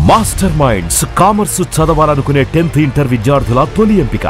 Master minds commerce చదవాలనుకునే 10th inter విద్యార్థుల తొలి ఎంపిక.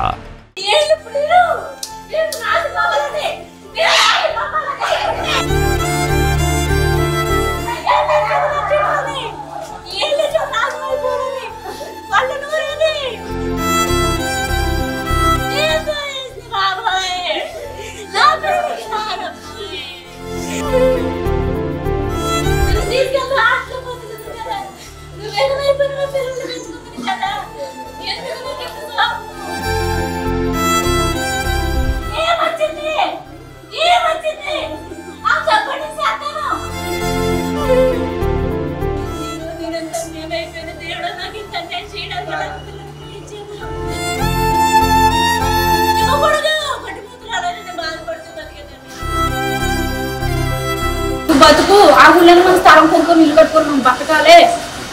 బతుకు ఆ ఊళ్ళని మన స్థలం కొనుక్కొని ఇల్లు కట్టుకొని మనం బతకాలే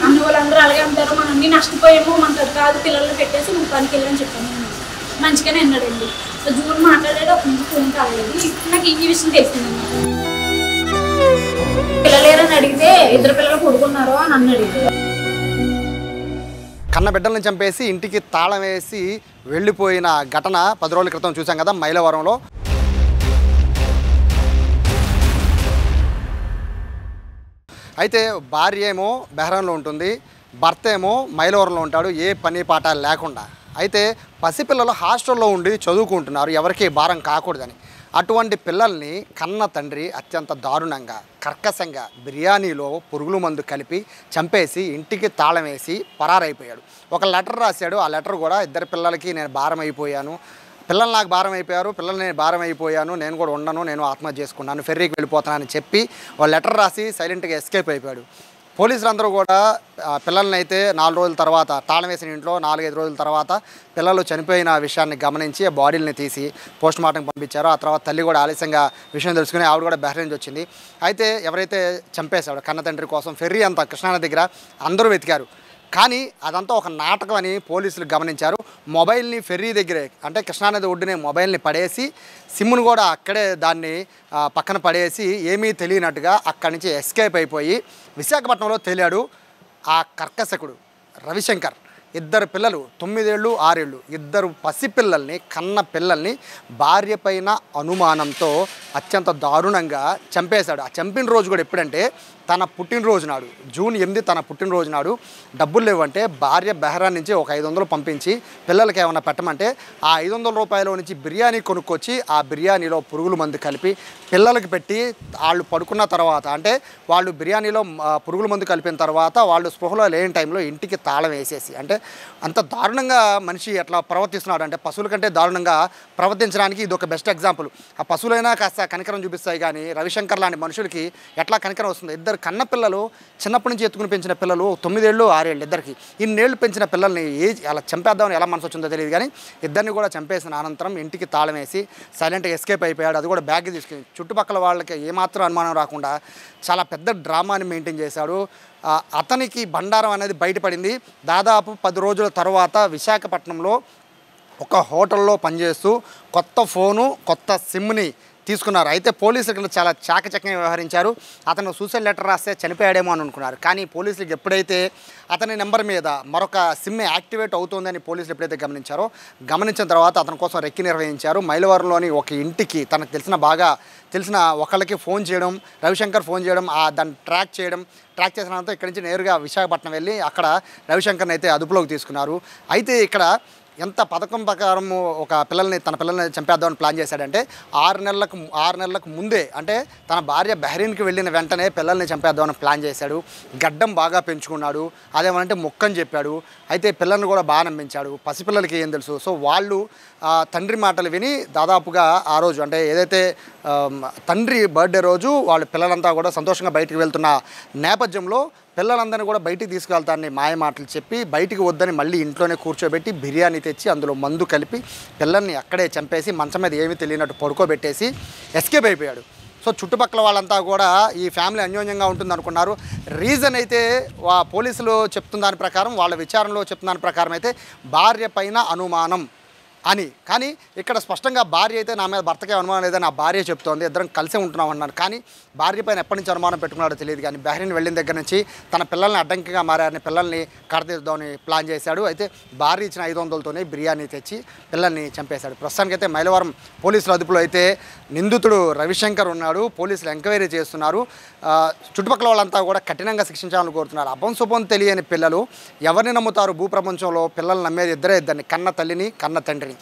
అన్న వాళ్ళందరూ అలాగే అంటారు. మనం అన్ని నష్టపోయాము, మనకు అది కాదు, పిల్లల్ని పెట్టేసి మనం పనికి వెళ్ళని చెప్పాను. మంచిగానే అన్నాడండి. జూన్ మాట్లాడేది ఒక నుంచి ఫోన్ కాలేదు. నాకు ఈ విషయం తెలిసిందండి. పిల్లలేరని అడిగితే ఇద్దరు పిల్లలు పడుకున్నారు అని అన్నాడు. కన్న బిడ్డలను చంపేసి ఇంటికి తాళం వేసి వెళ్ళిపోయిన ఘటన 10 రోజుల క్రితం చూసాం కదా మైలవరంలో. అయితే భార్య ఏమో బెహ్రాన్లో ఉంటుంది, భర్త ఏమో మైలవరంలో ఉంటాడు, ఏ పని పాట లేకుండా. అయితే పసిపిల్లలు హాస్టల్లో ఉండి చదువుకుంటున్నారు, ఎవరికి భారం కాకూడదని. అటువంటి పిల్లల్ని కన్న తండ్రి అత్యంత దారుణంగా కర్కశంగా బిర్యానీలో పురుగుల మందు కలిపి చంపేసి ఇంటికి తాళం వేసి పరారైపోయాడు. ఒక లెటర్ రాశాడు. ఆ లెటర్ కూడా ఇద్దరు పిల్లలకి నేను భారం అయిపోయాను, పిల్లలు నాకు భారం అయిపోయారు, పిల్లలు నేను భారం అయిపోయాను, నేను కూడా ఉండను, నేను ఆత్మహత్య చేసుకున్నాను, ఫెర్రీకి వెళ్ళిపోతానని చెప్పి ఒక లెటర్ రాసి సైలెంట్గా ఎస్కేప్ అయిపోయాడు. పోలీసులందరూ కూడా పిల్లల్ని అయితే 4 రోజుల తర్వాత తాళం వేసిన ఇంట్లో 4-5 రోజుల తర్వాత పిల్లలు చనిపోయిన విషయాన్ని గమనించి బాడీలని తీసి పోస్ట్ మార్టంకి పంపించారు. ఆ తర్వాత తల్లి కూడా ఆలస్యంగా విషయం తెలుసుకుని ఆవిడ కూడా బెహ్రైన్ నుంచి వచ్చింది. అయితే ఎవరైతే చంపేశాడో కన్న తండ్రి కోసం ఫెర్రీ అంతా కృష్ణానది దగ్గర అందరూ వెతికారు. కానీ అదంతా ఒక నాటకం అని పోలీసులు గమనించారు. మొబైల్ని ఫెర్రీ దగ్గరే అంటే కృష్ణానది ఒడ్డునే మొబైల్ని పడేసి సిమ్ను కూడా అక్కడే దాన్ని పక్కన పడేసి ఏమీ తెలియనట్టుగా అక్కడి నుంచి ఎస్కేప్ అయిపోయి విశాఖపట్నంలో తేలాడు ఆ కర్కశకుడు రవిశంకర్. 2 పిల్లలు 9 ఏళ్ళు 6 ఏళ్ళు, 2 పసిపిల్లల్ని కన్న పిల్లల్ని భార్య పైన అనుమానంతో అత్యంత దారుణంగా చంపేశాడు. ఆ చంపిన రోజు కూడా ఎప్పుడంటే తన పుట్టినరోజు నాడు, జూన్ 8 తన పుట్టినరోజు నాడు డబ్బులు లేవంటే భార్య బెహ్రాన్ నుంచి ఒక 500 పంపించి పిల్లలకి ఏమైనా పెట్టమంటే ఆ 500 రూపాయల నుంచి బిర్యానీ కొనుక్కొచ్చి ఆ బిర్యానీలో పురుగుల మందు కలిపి పిల్లలకి పెట్టి వాళ్ళు పడుకున్న తర్వాత అంటే వాళ్ళు బిర్యానీలో పురుగుల మందు కలిపిన తర్వాత వాళ్ళు స్పృహలో లేని టైంలో ఇంటికి తాళం వేసేసి అంటే అంత దారుణంగా మనిషి ఎట్లా ప్రవర్తిస్తున్నాడు అంటే పశువుల కంటే దారుణంగా ప్రవర్తించడానికి ఇది ఒక బెస్ట్ ఎగ్జాంపుల్. ఆ పశువులైనా కాస్త కనికరం చూపిస్తాయి కానీ రవిశంకర్ లాంటి మనుషులకి ఎట్లా కనికరం వస్తుంది? 2 కన్న పిల్లలు చిన్నప్పటి నుంచి ఎత్తుకుని పెంచిన పిల్లలు 9 ఏళ్ళు 6 ఏళ్ళు, ఇద్దరికి ఇన్నేళ్ళు పెంచిన పిల్లల్ని అలా చంపేద్దామని ఎలా మనసు వచ్చిందో తెలియదు కానీ ఇద్దరిని కూడా చంపేసిన అనంతరం ఇంటికి తాళం వేసి సైలెంట్గా ఎస్కేప్ అయిపోయాడు. అది కూడా బ్యాగ్ తీసుకుని చుట్టుపక్కల వాళ్ళకి ఏమాత్రం అనుమానం రాకుండా చాలా పెద్ద డ్రామాని మెయింటైన్ చేశాడు. అతనికి బండారం అనేది బయటపడింది. దాదాపు 10 రోజుల తర్వాత విశాఖపట్నంలో ఒక హోటల్లో పనిచేస్తూ కొత్త ఫోను కొత్త సిమ్ని తీసుకున్నారు. అయితే పోలీసులు చాలా చాకచక్యంగా వ్యవహరించారు. అతను సూసైడ్ లెటర్ రాస్తే చనిపోయాడేమో అని అనుకున్నారు. కానీ పోలీసులకు ఎప్పుడైతే అతని నెంబర్ మీద మరొక సిమ్ యాక్టివేట్ అవుతుందని పోలీసులు ఎప్పుడైతే గమనించిన తర్వాత అతని కోసం రెక్కి నిర్వహించారు. మైలవరంలోని ఒక ఇంటికి తనకు తెలిసిన ఒకళ్ళకి ఫోన్ చేయడం, రవిశంకర్ ఫోన్ చేయడం, దాన్ని ట్రాక్ చేసిన తర్వాత ఇక్కడి నుంచి నేరుగా విశాఖపట్నం వెళ్ళి అక్కడ రవిశంకర్ని అయితే అదుపులోకి తీసుకున్నారు. అయితే ఇక్కడ ఎంత పథకం ప్రకారం తన పిల్లల్ని చంపేద్దామని ప్లాన్ చేశాడంటే 6 నెలలకు ముందే అంటే తన భార్య బెహ్రీన్కి వెళ్ళిన వెంటనే పిల్లల్ని చంపేద్దామని ప్లాన్ చేశాడు. గడ్డం బాగా పెంచుకున్నాడు, అదేమంటే మొక్కని చెప్పాడు. అయితే పిల్లల్ని కూడా బాగా నమ్మించాడు. పసిపిల్లలకి ఏం తెలుసు. సో వాళ్ళు తండ్రి మాటలు విని దాదాపుగా ఆ రోజు అంటే ఏదైతే తండ్రి బర్త్డే రోజు వాళ్ళ పిల్లలంతా కూడా సంతోషంగా బయటికి వెళ్తున్న నేపథ్యంలో పిల్లలందరినీ కూడా బయటికి తీసుకెళ్తానని మాయ మాటలు చెప్పి బయటికి వద్దని మళ్ళీ ఇంట్లోనే కూర్చోబెట్టి బిర్యానీ తెచ్చి అందులో మందు కలిపి పిల్లల్ని అక్కడే చంపేసి మంచం మీద ఏమీ తెలియనట్టు పడుకోబెట్టేసి ఎస్కేప్ అయిపోయాడు. సో చుట్టుపక్కల వాళ్ళంతా కూడా ఈ ఫ్యామిలీ అన్యోన్యంగా ఉంటుంది అనుకున్నారు. రీజన్ అయితే పోలీసులు చెప్తున్న దాని ప్రకారం, వాళ్ళ విచారణలో చెప్తున్న దాని ప్రకారం అయితే భార్య పైన అనుమానం, అని. కానీ ఇక్కడ స్పష్టంగా భార్య అయితే నా మీద భర్తకే అనుమానం లేదని నా భార్య చెప్తోంది. ఇద్దరం కలిసే ఉంటున్నాం అన్నాను. కానీ భార్య పైన ఎప్పటి నుంచి అనుమానం పెట్టుకున్నాడో తెలియదు. కానీ బహ్రెయిన్ వెళ్ళిన దగ్గర నుంచి తన పిల్లల్ని అడ్డంకిగా మారారని పిల్లల్ని కడతీద్దామని ప్లాన్ చేశాడు. అయితే భార్య ఇచ్చిన 500తోనే బిర్యానీ తెచ్చి పిల్లల్ని చంపేశాడు. ప్రస్తుతానికైతే మైలవరం పోలీసుల అదుపులో అయితే నిందితుడు రవిశంకర్ ఉన్నాడు. పోలీసులు ఎంక్వైరీ చేస్తున్నారు. చుట్టుపక్కల వాళ్ళంతా కూడా కఠినంగా శిక్షించాలని కోరుతున్నారు. అభంశుభం తెలియని పిల్లలు ఎవరిని నమ్ముతారు? భూప్రపంచంలో పిల్లలు నమ్మేది ఇద్దరిని, కన్న తల్లిని, కన్న తండ్రిని.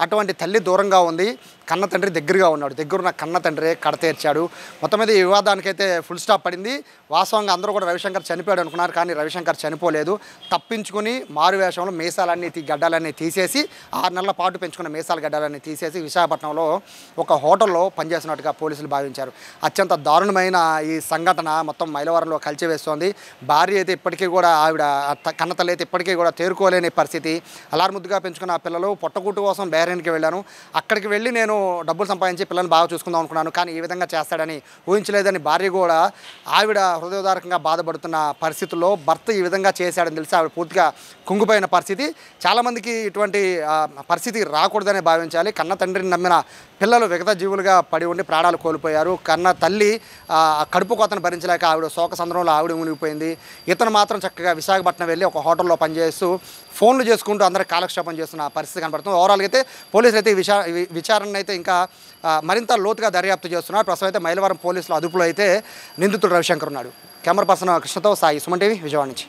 అటువంటి తల్లి దూరంగా ఉంది, కన్న తండ్రి దగ్గరగా ఉన్నాడు. దగ్గరున్న కన్న తండ్రి కడతీర్చాడు. మొత్తం మీద ఈ వివాదానికైతే ఫుల్ స్టాప్ పడింది. వాస్తవంగా అందరూ కూడా రవిశంకర్ చనిపోయాడు అనుకున్నారు. కానీ రవిశంకర్ చనిపోలేదు. తప్పించుకుని మారువేషంలో మీసాలన్నీ గడ్డాలన్నీ తీసేసి 6 నెలల పాటు పెంచుకున్న మీసాల గడ్డాలన్నీ తీసేసి విశాఖపట్నంలో ఒక హోటల్లో పనిచేస్తున్నట్టుగా పోలీసులు భావించారు. అత్యంత దారుణమైన ఈ సంఘటన మొత్తం మైలవరంలో కలిచివేస్తోంది. భార్య అయితే ఇప్పటికీ కూడా ఆవిడ కన్నతల్లి అయితే ఇప్పటికీ కూడా తేరుకోలేని పరిస్థితి. అలారముద్దుగా పెంచుకున్న ఆ పిల్లలు పొట్టకూటు కోసం బహ్రెయిన్కి వెళ్ళాను. అక్కడికి వెళ్ళి నేను డబ్బులు సంపాదించి పిల్లల్ని బాగా చూసుకుందాం అనుకున్నాను. కానీ ఈ విధంగా చేస్తాడని ఊహించలేదని భార్య కూడా ఆవిడ హృదయోదారకంగా బాధపడుతున్న పరిస్థితుల్లో భర్త ఈ విధంగా చేశాడని తెలిసి ఆవిడ పూర్తిగా కుంగిపోయిన పరిస్థితి. చాలామందికి ఇటువంటి పరిస్థితి రాకూడదని భావించాలి. కన్న తండ్రిని నమ్మిన పిల్లలు విగత జీవులుగా పడి ఉండి ప్రాణాలు కోల్పోయారు. కన్న తల్లి కడుపు కోతను భరించలేక ఆవిడ శోక సంద్రంలో ఆవిడ మునిగిపోయింది. ఇతను మాత్రం చక్కగా విశాఖపట్నం వెళ్ళి ఒక హోటల్లో పనిచేస్తూ ఫోన్లు చేసుకుంటూ అందరికి కాలక్షేపం చేస్తున్న పరిస్థితి కనబడుతుంది. ఓవరాల్గా అయితే పోలీసులు అయితే విచారణ అయితే ఇంకా మరింత లోతుగా దర్యాప్తు చేస్తున్నారు. ప్రస్తుతం అయితే మైలవరం పోలీసుల అదుపులో అయితే నిందితుడు రవిశంకర్ ఉన్నాడు. కెమెరా పర్సన్ కృష్ణతో సాయి, సుమన్ టీవీ, విజయవాడ నుంచి.